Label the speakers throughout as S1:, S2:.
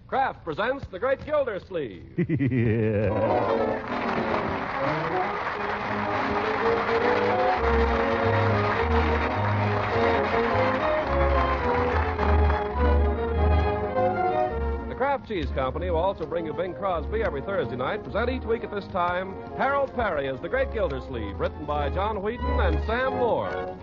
S1: Kraft presents The Great Gildersleeve. The Kraft Cheese Company will also bring you Bing Crosby every Thursday night. Present each week at this time, Harold Perry as The Great Gildersleeve, written by John Wheaton and Sam Moore.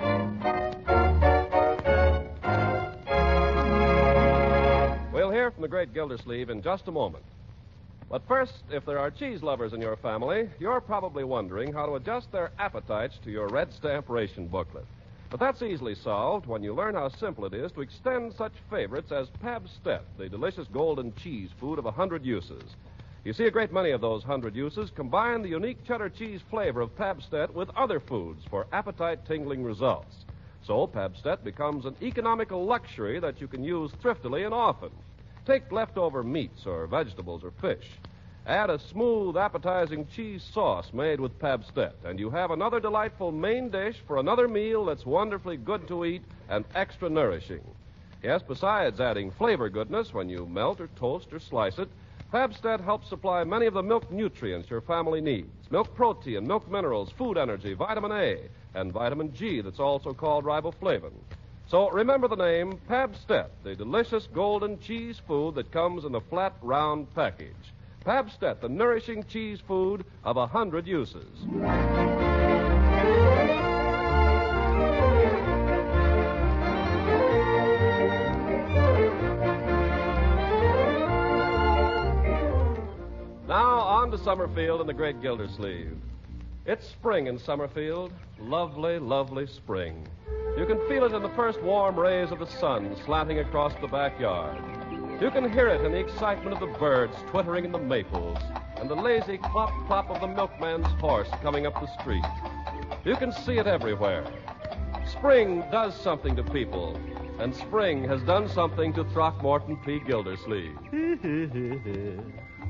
S1: We'll hear from the Great Gildersleeve in just a moment. But first, if there are cheese lovers in your family, you're probably wondering how to adjust their appetites to your red stamp ration booklet. But that's easily solved when you learn how simple it is to extend such favorites as Pabstet, the delicious golden cheese food of 100 uses. You see, a great many of those 100 uses combine the unique cheddar cheese flavor of Pabstet with other foods for appetite-tingling results. So Pabstet becomes an economical luxury that you can use thriftily and often. Take leftover meats or vegetables or fish. Add a smooth, appetizing cheese sauce made with Pabstet, and you have another delightful main dish for another meal that's wonderfully good to eat and extra nourishing. Yes, besides adding flavor goodness when you melt or toast or slice it, Pabstet helps supply many of the milk nutrients your family needs. Milk protein, milk minerals, food energy, vitamin A, and vitamin G that's also called riboflavin. So remember the name Pabstet, the delicious golden cheese food that comes in a flat, round package. Pabstet, the nourishing cheese food of 100 uses. Now on to Summerfield and the Great Gildersleeve. It's spring in Summerfield. Lovely, lovely spring. You can feel it in the first warm rays of the sun slanting across the backyard. You can hear it in the excitement of the birds twittering in the maples and the lazy clop-clop of the milkman's horse coming up the street. You can see it everywhere. Spring does something to people, and spring has done something to Throckmorton P. Gildersleeve.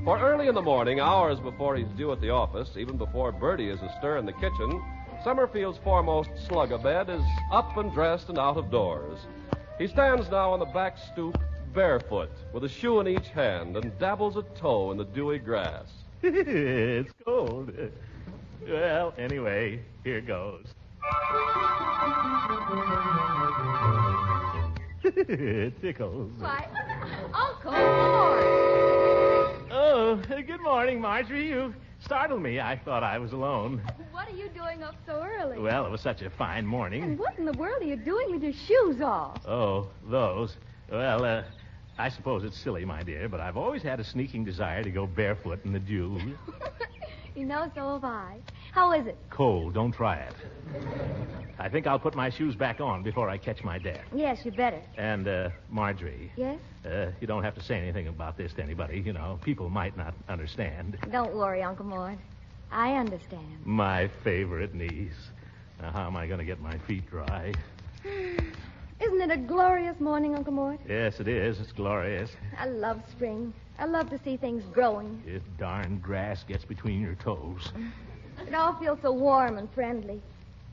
S1: For early in the morning, hours before he's due at the office, even before Bertie is astir in the kitchen, Summerfield's foremost slug-a-bed is up and dressed and out of doors. He stands now on the back stoop, barefoot, with a shoe in each hand, and dabbles a toe in the dewy grass.
S2: It's cold. Well, anyway, here goes. It tickles.
S3: Why, Uncle Mort.
S2: Oh, good morning, Marjorie. You startled me. I thought I was alone.
S3: What are you doing up so early?
S2: Well, it was such a fine morning.
S3: And what in the world are you doing with your shoes off?
S2: Oh, those. Well, I suppose it's silly, my dear, but I've always had a sneaking desire to go barefoot in the dew.
S3: You know, so have I. How is it?
S2: Cold. Don't try it. I think I'll put my shoes back on before I catch my death.
S3: Yes, you better.
S2: And, Marjorie.
S3: Yes?
S2: You don't have to say anything about this to anybody. You know, people might not understand.
S3: Don't worry, Uncle Mort. I understand.
S2: My favorite niece. Now, how am I going to get my feet dry?
S3: Isn't it a glorious morning, Uncle Mort?
S2: Yes, it is. It's glorious.
S3: I love spring. I love to see things growing.
S2: This darn grass gets between your toes.
S3: It all feels so warm and friendly.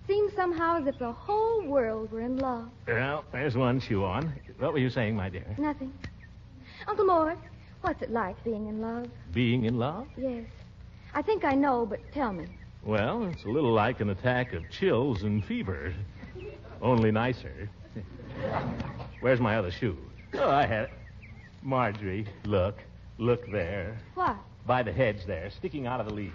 S3: Seems somehow as if the whole world were in love.
S2: Well, there's one shoe on. What were you saying, my dear?
S3: Nothing. Uncle Mort, what's it like being in love?
S2: Being in love?
S3: Yes. I think I know, but tell me.
S2: Well, it's a little like an attack of chills and fever. Only nicer. Where's my other shoe? Oh, I had it. Marjorie, look. Look there.
S3: What?
S2: By the hedge there, sticking out of the leaf.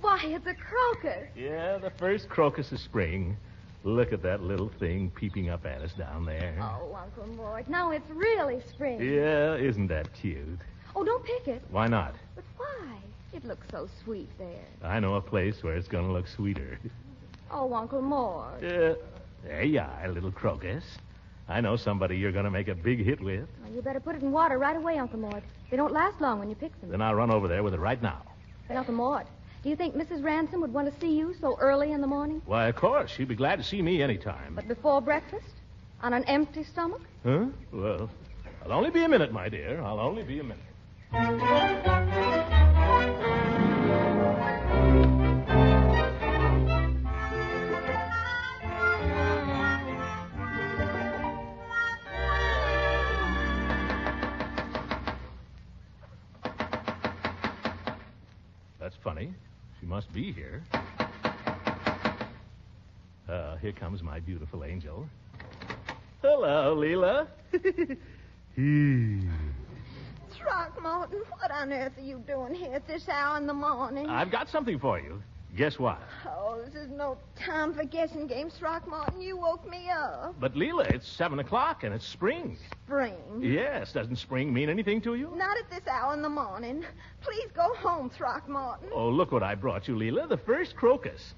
S3: Why, it's a crocus.
S2: Yeah, the first crocus of spring. Look at that little thing peeping up at us down there.
S3: Oh, Uncle Mort, now it's really spring.
S2: Yeah, isn't that cute?
S3: Oh, don't pick it.
S2: Why not?
S3: But why? It looks so sweet there.
S2: I know a place where it's going to look sweeter.
S3: Oh, Uncle Mort.
S2: There you are, little crocus. I know somebody you're going to make a big hit with.
S3: Well, you better put it in water right away, Uncle Mort. They don't last long when you pick them.
S2: Then I'll run over there with it right now.
S3: But, Uncle Mort, do you think Mrs. Ransom would want to see you so early in the morning?
S2: Why, of course. She'd be glad to see me anytime.
S3: But before breakfast? On an empty stomach?
S2: Huh? Well, I'll only be a minute, my dear. I'll only be a minute. funny. She must be here. Here comes my beautiful angel. Hello, Leela.
S4: Throckmorton, what on earth are you doing here at this hour in the morning?
S2: I've got something for you. Guess what?
S4: Oh, this is no time for guessing games, Throckmorton. You woke me up.
S2: But, Leela, it's 7 o'clock and it's spring.
S4: Spring?
S2: Yes. Doesn't spring mean anything to you?
S4: Not at this hour in the morning. Please go home, Throckmorton.
S2: Oh, look what I brought you, Leela. The first crocus.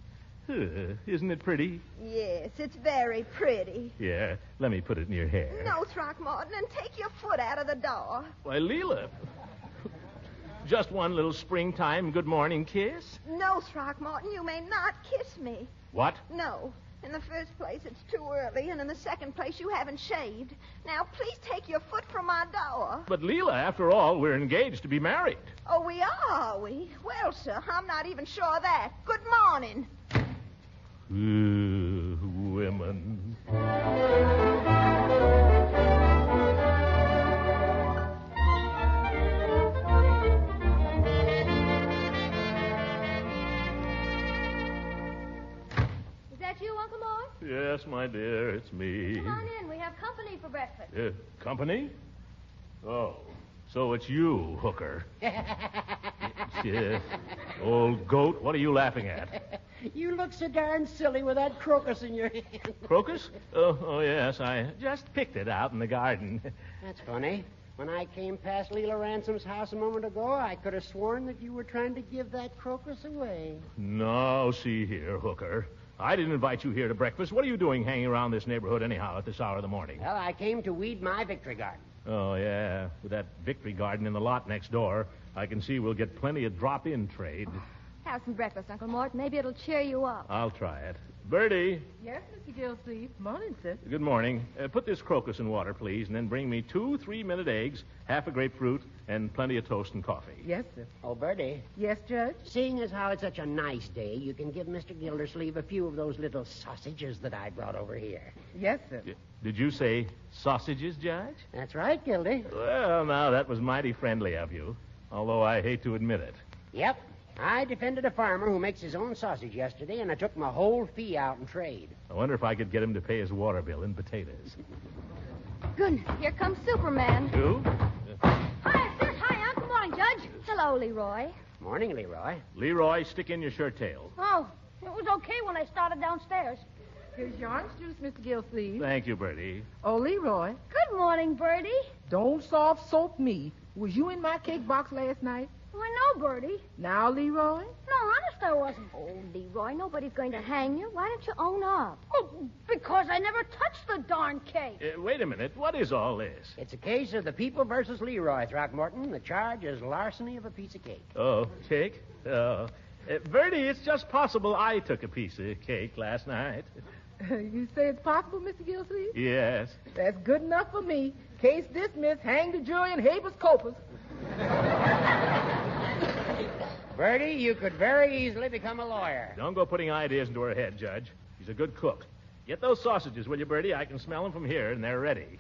S2: Isn't it pretty?
S4: Yes, it's very pretty.
S2: Yeah. Let me put it in your hair.
S4: No, Throckmorton, and take your foot out of the door.
S2: Why, Leela. Just one little springtime good morning kiss?
S4: No, Throckmorton, you may not kiss me.
S2: What?
S4: No. In the first place, it's too early, and in the second place, you haven't shaved. Now, please take your foot from my door.
S2: But, Leela, after all, we're engaged to be married.
S4: Oh, we are we? Well, sir, I'm not even sure of that. Good morning.
S2: Women.
S3: Is that you, Uncle Mort?
S2: Yes, my dear, it's me.
S3: Come on in. We have company for breakfast.
S2: Company? Oh, so it's you, hooker. Old goat, what are you laughing at?
S5: You look so darn silly with that crocus in your hand.
S2: Crocus? Oh, yes, I just picked it out in the garden.
S5: That's funny. When I came past Leela Ransom's house a moment ago, I could have sworn that you were trying to give that crocus away.
S2: No, see here, hooker. I didn't invite you here to breakfast. What are you doing hanging around this neighborhood anyhow at this hour of the morning?
S5: Well, I came to weed my victory garden.
S2: Oh, yeah. With that victory garden in the lot next door, I can see we'll get plenty of drop-in trade.
S3: Have some breakfast, Uncle Mort. Maybe it'll cheer you up.
S2: I'll try it. Bertie.
S6: Yes, Mr. Gildersleeve. Morning, sir.
S2: Good morning. Put this crocus in water, please, and then bring me 2 3-minute eggs, half a grapefruit, and plenty of toast and coffee.
S6: Yes, sir.
S5: Oh, Bertie,
S6: Yes, Judge?
S5: seeing as how it's such a nice day, you can give Mr. Gildersleeve a few of those little sausages that I brought over here.
S6: Yes, sir.
S2: Did you say sausages, Judge?
S5: That's right, Gildy.
S2: Well, now, that was mighty friendly of you, although I hate to admit it.
S5: Yep. I defended a farmer who makes his own sausage yesterday, and I took my whole fee out in trade.
S2: I wonder if I could get him to pay his water bill in potatoes.
S3: Goodness, here comes Superman.
S2: Who?
S3: Hi, sir. Hi, Good morning, Judge. Hello, Leroy.
S5: Morning, Leroy.
S2: Leroy, stick in your shirt tail.
S3: Oh, it was okay when I started downstairs.
S6: Here's your orange juice, Mr. Gildersleeve.
S2: Thank you, Bertie.
S6: Oh, Leroy,
S3: Good morning, Bertie.
S6: don't soft soap me. Was you in my cake box last night?
S3: Why, no, Bertie.
S6: Now, Leroy?
S3: No, honest, I wasn't. Oh, Leroy, nobody's going to hang you. Why don't you own up? Oh, because I never touched the darn cake.
S2: Wait a minute. What is all this?
S5: It's a case of the people versus Leroy, Throckmorton. The charge is larceny of a piece of cake.
S2: Oh, cake? Oh. Bertie, it's just possible I took a piece of cake last night.
S6: You say it's possible, Mr. Gildersleeve?
S2: Yes.
S6: That's good enough for me. Case dismissed. Hang the jury and habeas corpus.
S5: Bertie, you could very easily become a lawyer.
S2: Don't go putting ideas into her head, Judge. She's a good cook. Get those sausages, will you, Bertie? I can smell them from here, and they're ready.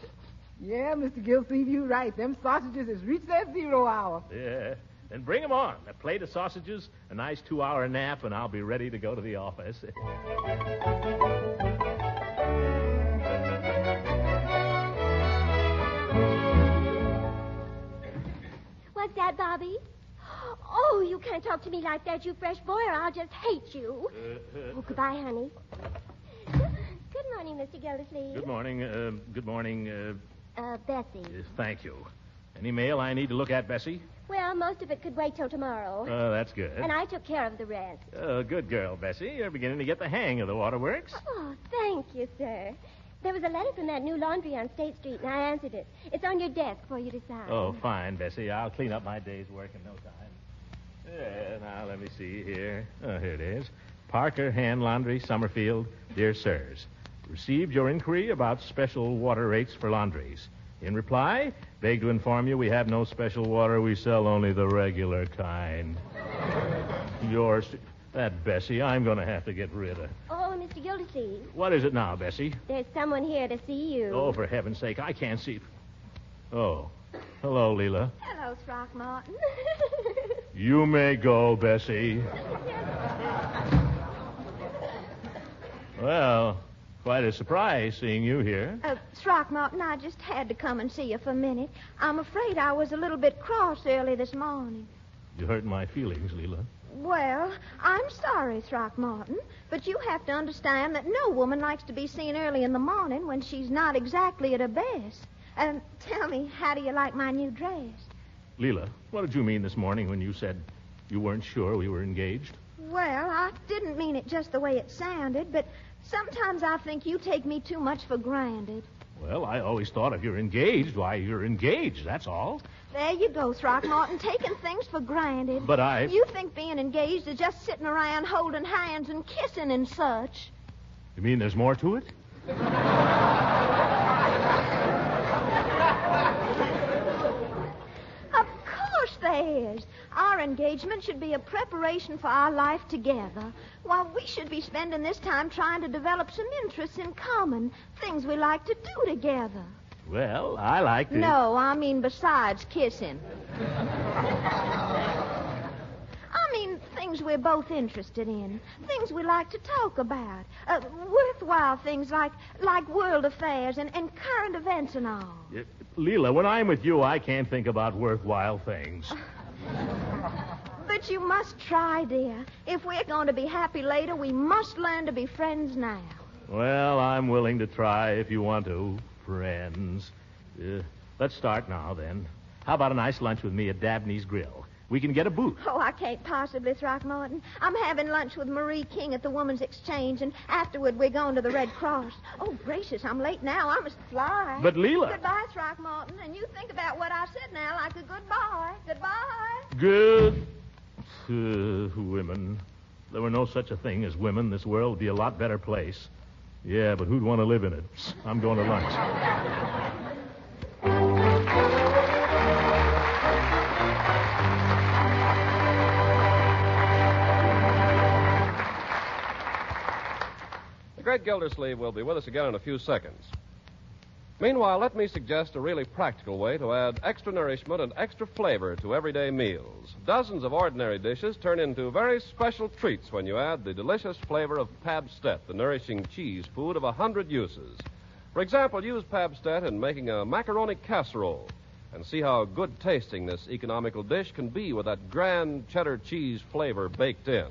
S6: Yeah, Mr. Gildersleeve, you're right. Them sausages has reached that 0 hour.
S2: Yeah. Then bring them on. A plate of sausages, a nice 2-hour nap, and I'll be ready to go to the office.
S7: What's that, Bobby? Oh, you can't talk to me like that, you fresh boy, or I'll just hate you. Oh, goodbye, honey. Good morning, Mr. Gildersleeve.
S2: Good morning. Good morning.
S7: Bessie.
S2: Thank you. Any mail I need to look at, Bessie?
S7: Well, most of it could wait till tomorrow.
S2: Oh, that's good.
S7: And I took care of the rest.
S2: Oh, good girl, Bessie. You're beginning to get the hang of the waterworks.
S7: Oh, thank you, sir. There was a letter from that new laundry on State Street, and I answered it. It's on your desk for you to sign.
S2: Oh, fine, Bessie. I'll clean up my day's work in no time. Yeah, now let me see here. Oh, here it is. Parker Hand Laundry, Summerfield. Dear Sirs, received your inquiry about special water rates for laundries. In reply, beg to inform you we have no special water. We sell only the regular kind. Yours, that Bessie, I'm going to have to get rid of.
S7: Oh, Mr. Gildersleeve,
S2: What is it now, Bessie?
S7: there's someone here to see you.
S2: Oh, for heaven's sake, I can't see. Oh, hello, Leela.
S4: Hello, Throckmorton.
S2: You may go, Bessie. Well, quite a surprise seeing you here.
S4: Throckmorton, I just had to come and see you for a minute. I'm afraid I was a little bit cross early this morning.
S2: You hurt my feelings, Leela.
S4: Well, I'm sorry, Throckmorton, but you have to understand that no woman likes to be seen early in the morning when she's not exactly at her best. Tell me, how do you like my new dress?
S2: Leela, what did you mean this morning when you said you weren't sure we were engaged?
S4: Well, I didn't mean it just the way it sounded, but sometimes I think you take me too much for granted.
S2: Well, I always thought if you're engaged, why, you're engaged, that's all.
S4: There you go, Throckmorton, taking things for granted.
S2: But
S4: You think being engaged is just sitting around holding hands and kissing and such.
S2: You mean there's more to it?
S4: Of course there is. Our engagement should be a preparation for our life together. While we should be spending this time trying to develop some interests in common, things we like to do together.
S2: Well, I like to...
S4: No, I mean besides kissing. I mean things we're both interested in, things we like to talk about, worthwhile things like world affairs and current events and all.
S2: Leela, when I'm with you, I can't think about worthwhile things.
S4: But you must try, dear. If we're going to be happy later, we must learn to be friends now.
S2: Well, I'm willing to try if you want to. Friends. Let's start now, then. How about a nice lunch with me at Dabney's Grill? We can get a booth.
S4: Oh, I can't possibly, Throckmorton. I'm having lunch with Marie King at the Woman's Exchange, and afterward we're going to the Red Cross. Oh, gracious, I'm late now. I must fly.
S2: But, Leela...
S4: Goodbye, Throckmorton, and you think about what I said now like a goodbye. Goodbye.
S2: Good. Women. If there were no such a thing as women, this world would be a lot better place. Yeah, but who'd want to live in it? I'm going to lunch.
S1: The great Gildersleeve will be with us again in a few seconds. Meanwhile, let me suggest a really practical way to add extra nourishment and extra flavor to everyday meals. Dozens of ordinary dishes turn into very special treats when you add the delicious flavor of Pabstet, the nourishing cheese food of 100 uses. For example, use Pabstet in making a macaroni casserole and see how good tasting this economical dish can be with that grand cheddar cheese flavor baked in.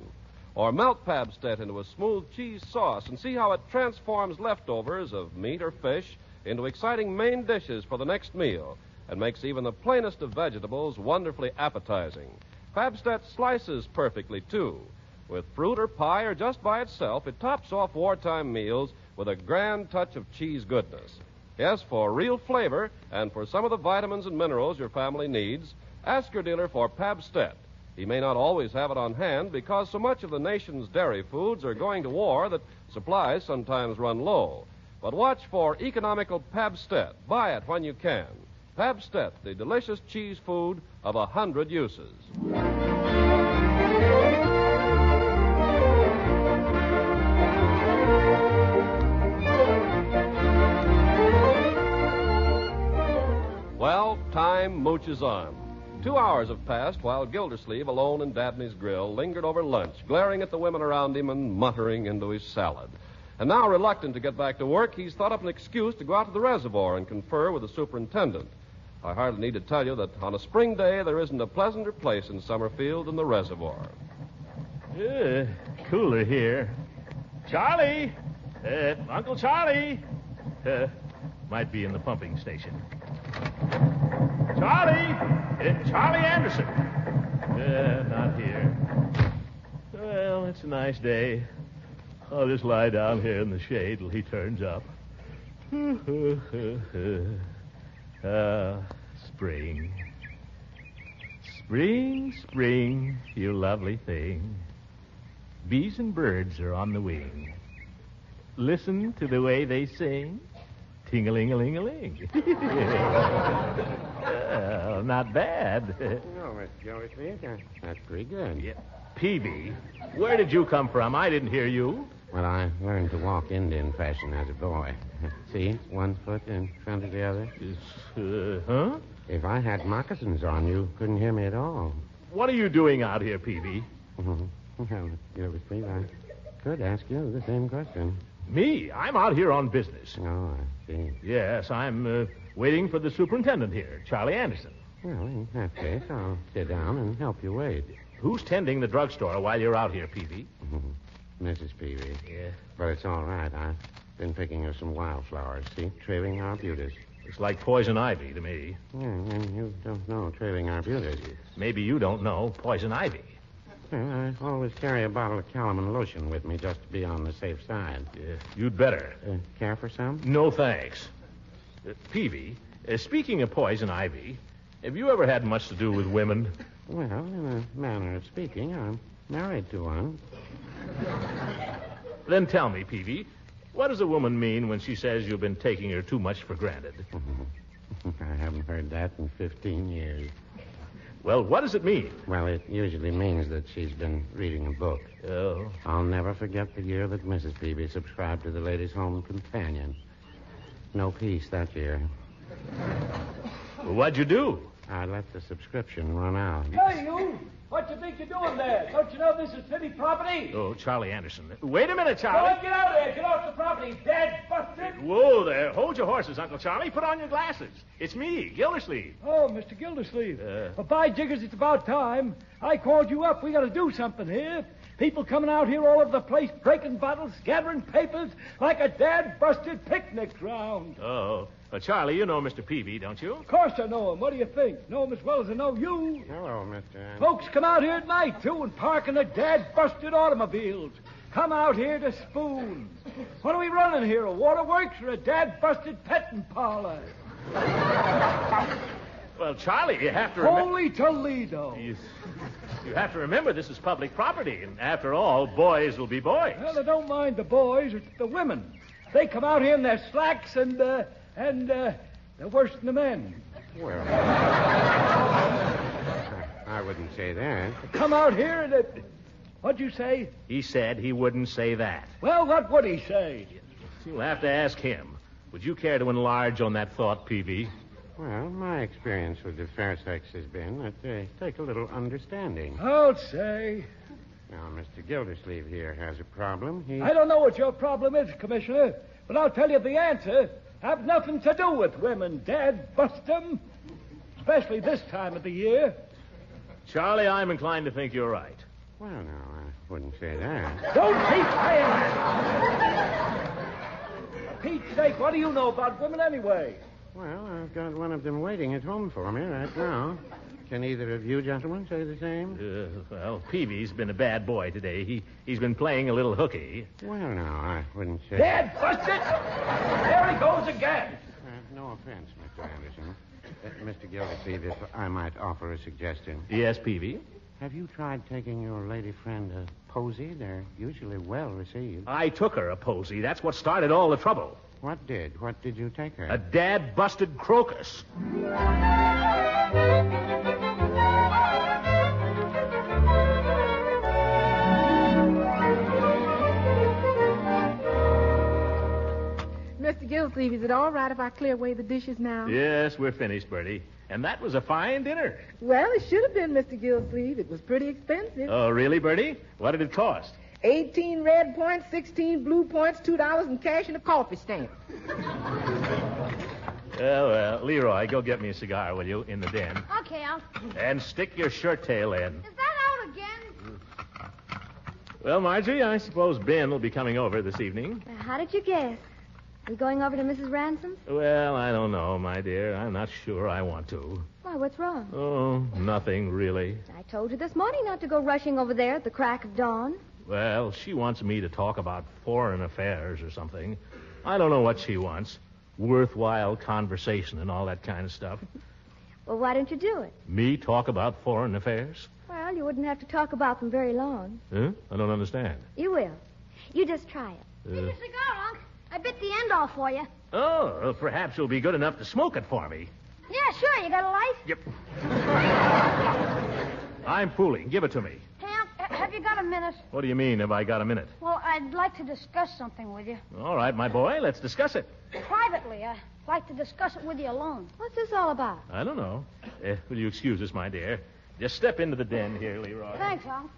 S1: Or melt Pabstet into a smooth cheese sauce and see how it transforms leftovers of meat or fish into exciting main dishes for the next meal and makes even the plainest of vegetables wonderfully appetizing. Pabstet slices perfectly, too. With fruit or pie or just by itself, it tops off wartime meals with a grand touch of cheese goodness. Yes, for real flavor and for some of the vitamins and minerals your family needs, ask your dealer for Pabstet. He may not always have it on hand because so much of the nation's dairy foods are going to war that supplies sometimes run low. But watch for economical Pabstet. Buy it when you can. Pabstet, the delicious cheese food of 100 uses. Well, time mooches on. 2 hours have passed while Gildersleeve, alone in Dabney's Grill, lingered over lunch, glaring at the women around him and muttering into his salad. And now, reluctant to get back to work, he's thought up an excuse to go out to the reservoir and confer with the superintendent. I hardly need to tell you that on a spring day, there isn't a pleasanter place in Summerfield than the reservoir.
S2: Cooler here. Charlie! Uncle Charlie! Might be in the pumping station. Charlie! Charlie Anderson! Not here. Well, it's a nice day. I'll just lie down here in the shade till he turns up. Spring. Spring, spring, you lovely thing. Bees and birds are on the wing. Listen to the way they sing. Ting-a-ling-a-ling-a-ling. Well, not bad.
S5: No, Miss Gildersleeve, that's pretty good.
S2: Yeah. Peavy, where did you come from? I didn't hear you.
S5: Well, I learned to walk Indian fashion as a boy. See, one foot in front of the other.
S2: Huh?
S5: If I had moccasins on, you couldn't hear me at all.
S2: What are you doing out here, Peavy?
S8: Well, Gildersleeve, I could ask you the same question.
S2: Me? I'm out here on business.
S8: Oh, I see.
S2: Yes, I'm waiting for the superintendent here, Charlie Anderson.
S8: Well, in that case, I'll sit down and help you wait.
S2: Who's tending the drugstore while you're out here, Peavy?
S8: Mrs. Peavy.
S2: Yeah.
S8: But it's all right. I've been picking her some wildflowers, see? Trailing arbutus.
S2: It's like poison ivy to me.
S8: Yeah, and you don't know trailing arbutus.
S2: Maybe you don't know poison ivy.
S8: Well, I always carry a bottle of Calamine lotion with me just to be on the safe side.
S2: You'd better.
S8: Care for some?
S2: No, thanks. Peavy, speaking of poison ivy, have you ever had much to do with women?
S8: Well, in a manner of speaking, I'm married to one.
S2: Then tell me, Peavy, what does a woman mean when she says you've been taking her too much for granted?
S8: I haven't heard that in 15 years.
S2: Well, what does it mean?
S8: Well, it usually means that she's been reading a book.
S2: Oh.
S8: I'll never forget the year that Mrs. Peavy subscribed to the Ladies' Home Companion. No peace that year.
S2: Well, what'd you do?
S8: I let the subscription run out.
S9: Hey, you! What you think you're doing there? Don't you know this is city property?
S2: Oh, Charlie Anderson. Wait a minute,
S9: Go
S2: Charlie.
S9: on, get out of there. Get off the property, dead bastard.
S2: Whoa there. Hold your horses, Uncle Charlie. Put on your glasses. It's me, Gildersleeve.
S9: Oh, Mr. Gildersleeve. Well, by jiggers, it's about time. I called you up. We got to do something here. People coming out here all over the place, breaking bottles, gathering papers, like a dad-busted picnic ground.
S2: Oh. Well, Charlie, you know Mr. Peavy, don't you?
S9: Of course I know him. What do you think? Know him as well as I know you.
S8: Hello, Mr. Anderson.
S9: Folks come out here at night, too, and park in their dad-busted automobiles. Come out here to spoon. What are we running here, a waterworks or a dad-busted petting parlor?
S2: Well, Charlie, you have to remember...
S9: Holy Toledo.
S2: You have to remember this is public property, and after all, boys will be boys.
S9: Well, I don't mind the boys. It's the women. They come out here in their slacks and they're worse than the men.
S8: Well, I wouldn't say that.
S9: They come out here and... What'd you say?
S2: He said he wouldn't say that.
S9: Well, what would he say?
S2: You'll have to ask him. Would you care to enlarge on that thought, Peavy?
S8: Well, my experience with the fair sex has been that they take a little understanding.
S9: I'll say.
S8: Now, Mr. Gildersleeve here has a problem.
S9: I don't know what your problem is, Commissioner, but I'll tell you the answer. Have nothing to do with women, Dad. Bust them. Especially this time of the year.
S2: Charlie, I'm inclined to think you're right.
S8: Well, no, I wouldn't say that.
S9: Don't keep saying that. For Pete's sake, what do you know about women anyway?
S8: Well, I've got one of them waiting at home for me right now. Can either of you gentlemen say the same?
S2: Well, Peavy's been a bad boy today. He's been playing a little hooky.
S8: Well, no, I wouldn't say...
S9: Dad, bust it! There he goes again.
S8: No offense, Mr. Anderson. Mr. Gildersleeve, if I might offer a suggestion.
S2: Yes, Peavy?
S8: Have you tried taking your lady friend a posy? They're usually well received.
S2: I took her a posy. That's what started all the trouble.
S8: What did? What did you take her?
S2: A dad-busted crocus.
S6: Mr. Gildersleeve, is it all right if I clear away the dishes now?
S2: Yes, we're finished, Bertie. And that was a fine dinner.
S6: Well, it should have been, Mr. Gildersleeve. It was pretty expensive.
S2: Oh, really, Bertie? What did it cost?
S6: 18 red points, 16 blue points, $2 in cash, and a coffee stamp.
S2: Well, Leroy, go get me a cigar, will you, in the den?
S3: Okay, Al.
S2: And stick your shirt tail in.
S3: Is that out again?
S2: Well, Marjorie, I suppose Ben will be coming over this evening.
S3: How did you guess? You going over to Mrs. Ransom's?
S2: Well, I don't know, my dear. I'm not sure I want to.
S3: Why, what's wrong?
S2: Oh, nothing, really.
S3: I told you this morning not to go rushing over there at the crack of dawn.
S2: Well, she wants me to talk about foreign affairs or something. I don't know what she wants. Worthwhile conversation and all that kind of stuff.
S3: Well, why don't you do it?
S2: Me talk about foreign affairs?
S3: Well, you wouldn't have to talk about them very long.
S2: Huh? I don't understand.
S3: You will. You just try it.
S2: Take a
S3: cigar, Unc. I bit the end off for you.
S2: Oh, well, perhaps you'll be good enough to smoke it for me.
S3: Yeah, sure. You got a light?
S2: Yep. I'm fooling. Give it to me.
S3: Hey, Unc, have you got a minute?
S2: What do you mean, have I got a minute?
S3: Well, I'd like to discuss something with you.
S2: All right, my boy, let's discuss it.
S3: Privately, I'd like to discuss it with you alone. What's this all about?
S2: I don't know. Will you excuse us, my dear? Just step into the den here, Leroy.
S3: Thanks, Unc.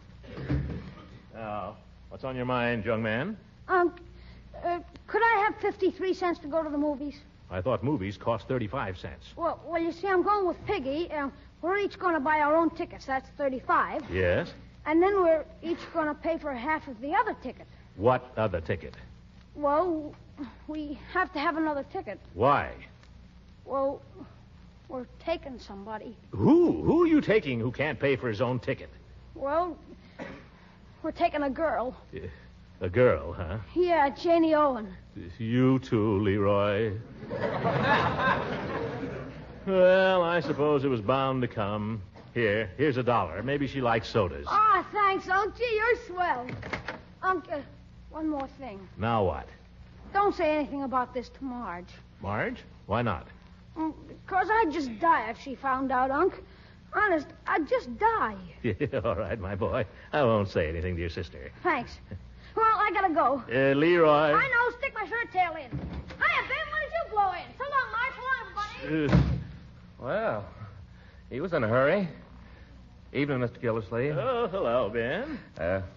S2: Now, what's on your mind, young man?
S3: Unc, could I have 53 cents to go to the movies?
S2: I thought movies cost 35 cents.
S3: Well, you see, I'm going with Piggy. We're each going to buy our own tickets. That's 35.
S2: Yes?
S3: And then we're each going to pay for half of the other ticket.
S2: What other ticket?
S3: Well, we have to have another ticket.
S2: Why?
S3: Well, we're taking somebody.
S2: Who? Who are you taking who can't pay for his own ticket?
S3: Well, we're taking a girl.
S2: A girl, huh?
S3: Yeah, Janie Owen.
S2: You too, Leroy. Well, I suppose it was bound to come. Here's $1. Maybe she likes sodas.
S3: Ah, thanks, Unc. Gee, you're swell. Unc, one more thing.
S2: Now what?
S3: Don't say anything about this to Marge.
S2: Marge? Why not?
S3: Because I'd just die if she found out, Unc. Honest, I'd just die.
S2: All right, my boy. I won't say anything to your sister.
S3: Thanks. Well, I gotta go.
S2: Leroy.
S3: I know. Stick my shirt tail in. Hiya, Ben. When did you blow in? So long, Marge. So long, everybody.
S10: Well, he was in a hurry. Evening, Mr. Gildersleeve.
S2: Oh, hello, Ben.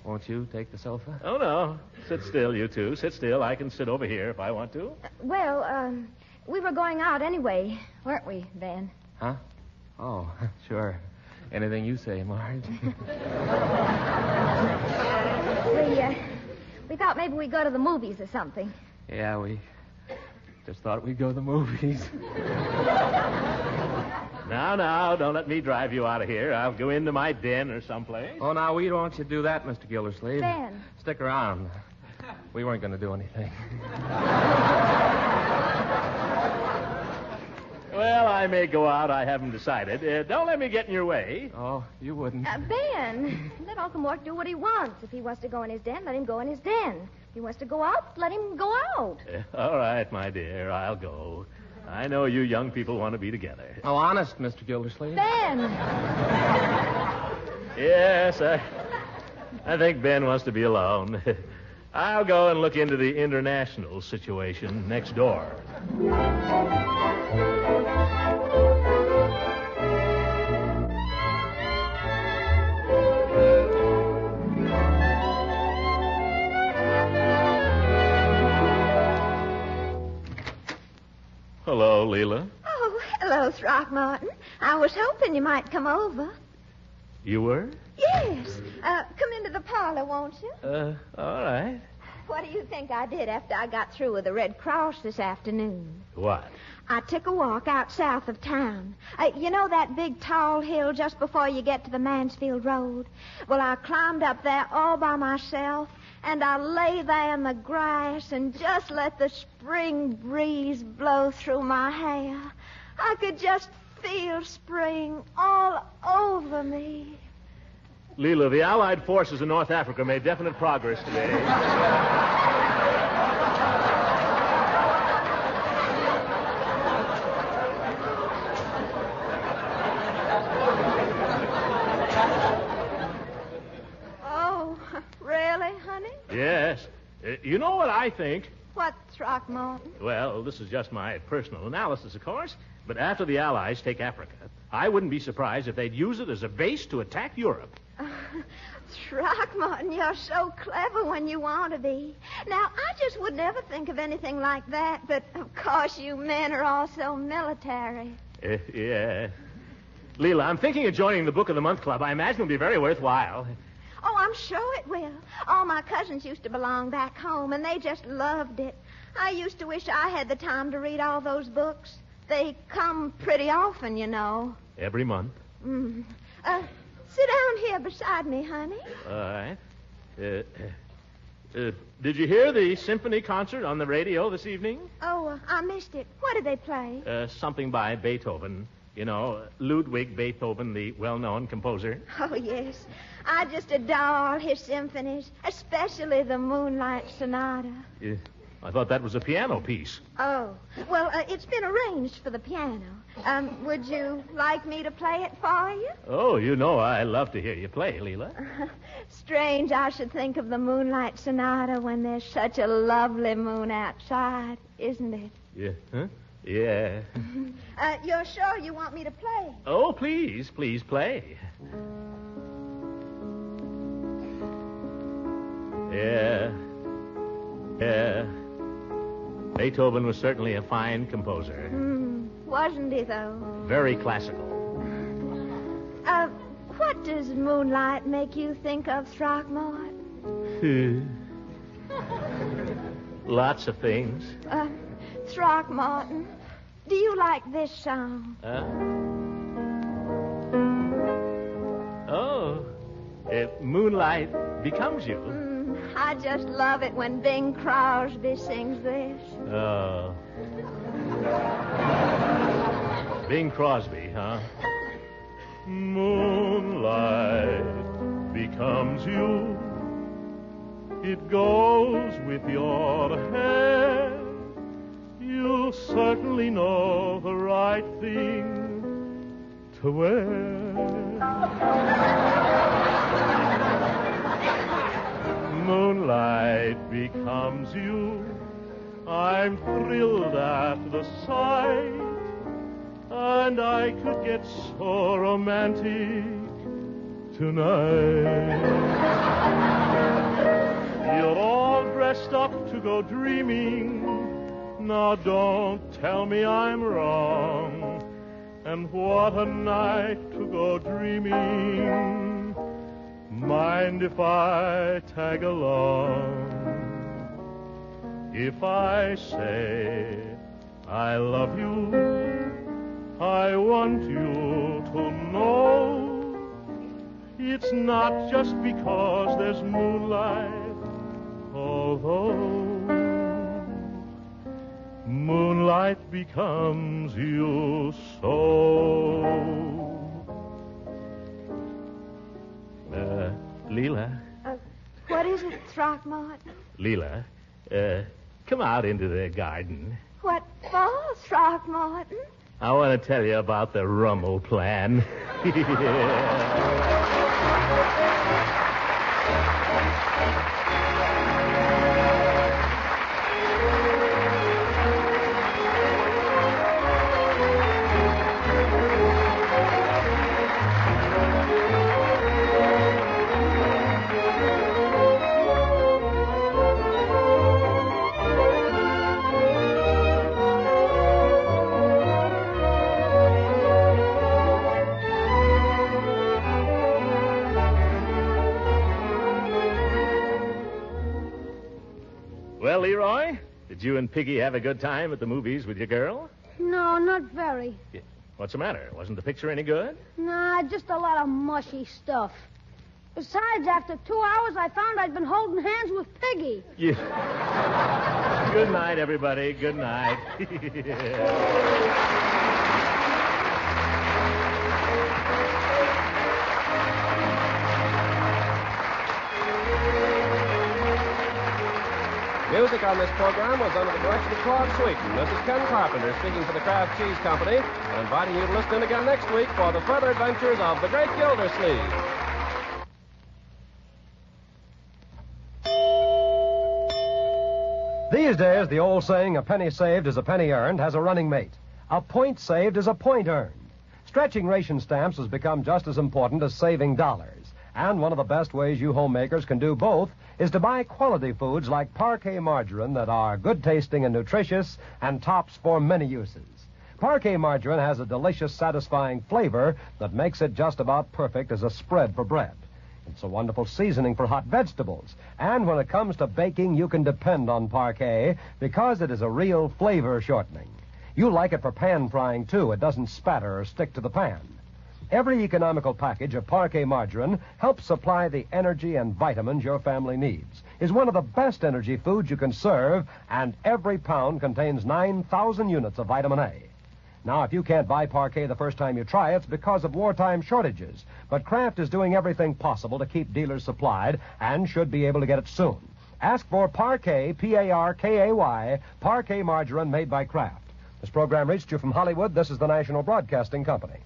S10: Won't you take the sofa?
S2: Oh, no. Sit still, you two. Sit still. I can sit over here if I want to.
S4: Well, we were going out anyway, weren't we, Ben?
S10: Huh? Oh, sure. Anything you say, Marge.
S4: We thought maybe we'd go to the movies or something.
S10: Yeah, we just thought we'd go to the movies.
S2: Now, don't let me drive you out of here. I'll go into my den or someplace.
S10: Oh, now, we don't want you to do that, Mr. Gildersleeve.
S4: Ben.
S10: Stick around. We weren't going to do anything.
S2: Well, I may go out. I haven't decided. Don't let me get in your way.
S10: Oh, you wouldn't.
S4: Ben, let Uncle Mort do what he wants. If he wants to go in his den, let him go in his den. If he wants to go out, let him go out.
S2: All right, my dear. I'll go. I know you young people want to be together.
S10: Oh, honest, Mr. Gildersleeve.
S4: Ben!
S2: Yes, I think Ben wants to be alone. I'll go and look into the international situation next door. Hello, Leela.
S4: Oh, hello, Throckmorton. I was hoping you might come over.
S2: You were?
S4: Yes. Come into the parlor, won't you?
S2: All right.
S4: What do you think I did after I got through with the Red Cross this afternoon?
S2: What?
S4: I took a walk out south of town. You know that big tall hill just before you get to the Mansfield Road? Well, I climbed up there all by myself, and I lay there in the grass and just let the spring breeze blow through my hair. I could just feel spring all over me.
S2: Leela, the Allied forces in North Africa made definite progress today.
S4: Really, honey?
S2: Yes. You know what I think?
S4: What, Throckmorton?
S2: Well, this is just my personal analysis, of course. But after the Allies take Africa, I wouldn't be surprised if they'd use it as a base to attack Europe.
S4: Throckmorton, you're so clever when you want to be. Now, I just would never think of anything like that, but of course you men are all so military.
S2: Yeah. Leela, I'm thinking of joining the Book of the Month Club. I imagine it'll be very worthwhile.
S4: Oh, I'm sure it will. All my cousins used to belong back home, and they just loved it. I used to wish I had the time to read all those books. They come pretty often, you know.
S2: Every month?
S4: Mm. Sit down here beside me, honey.
S2: All right. Did you hear the symphony concert on the radio this evening?
S4: Oh, I missed it. What did they play?
S2: Something by Beethoven. You know, Ludwig Beethoven, the well-known composer.
S4: Oh, yes. I just adore his symphonies, especially the Moonlight Sonata.
S2: I thought that was a piano piece.
S4: Oh, well, it's been arranged for the piano. Would you like me to play it for you?
S2: Oh, you know I love to hear you play, Leela.
S4: Strange I should think of the Moonlight Sonata when there's such a lovely moon outside, isn't it?
S2: Yeah, huh? Yeah.
S4: You're sure you want me to play?
S2: Oh, please play. Yeah. Beethoven was certainly a fine composer.
S4: Wasn't he, though?
S2: Very classical.
S4: What does moonlight make you think of, Throckmorton?
S2: Lots of things.
S4: Throckmorton, do you like this song?
S2: Moonlight becomes you.
S4: I just love it when Bing Crosby sings this.
S2: Oh. Bing Crosby, huh? Moonlight becomes you. It goes with your hair. You certainly know the right thing to wear. Moonlight becomes you. I'm thrilled at the sight, and I could get so romantic tonight. You're all dressed up to go dreaming. Now don't tell me I'm wrong. And what a night to go dreaming. Mind if I tag along? If I say I love you, I want you to know it's not just because there's moonlight, although moonlight becomes you so. Leela.
S4: What is it, Throckmorton?
S2: Leela, come out into the garden.
S4: What for, Throckmorton?
S2: I want to tell you about the Rummel plan. Well, Leroy, did you and Piggy have a good time at the movies with your girl?
S3: No, not very.
S2: Yeah. What's the matter? Wasn't the picture any good?
S3: Nah, just a lot of mushy stuff. Besides, after 2 hours, I found I'd been holding hands with Piggy.
S2: Yeah. Good night, everybody. Good night.
S1: Music on this program was under the direction of Claude Sweeten. This is Ken Carpenter speaking for the Kraft Cheese Company and inviting you to listen in again next week for the further adventures of the great Gildersleeve.
S11: These days, the old saying, a penny saved is a penny earned, has a running mate. A point saved is a point earned. Stretching ration stamps has become just as important as saving dollars. And one of the best ways you homemakers can do both is to buy quality foods like Parquet margarine that are good tasting and nutritious and tops for many uses. Parquet margarine has a delicious, satisfying flavor that makes it just about perfect as a spread for bread. It's a wonderful seasoning for hot vegetables. And when it comes to baking, you can depend on Parquet because it is a real flavor shortening. You like it for pan frying, too. It doesn't spatter or stick to the pan. Every economical package of Parquet margarine helps supply the energy and vitamins your family needs, is one of the best energy foods you can serve, and every pound contains 9,000 units of vitamin A. Now, if you can't buy Parquet the first time you try, it's because of wartime shortages. But Kraft is doing everything possible to keep dealers supplied and should be able to get it soon. Ask for Parquet, P-A-R-K-A-Y, Parquet margarine made by Kraft. This program reached you from Hollywood. This is the National Broadcasting Company.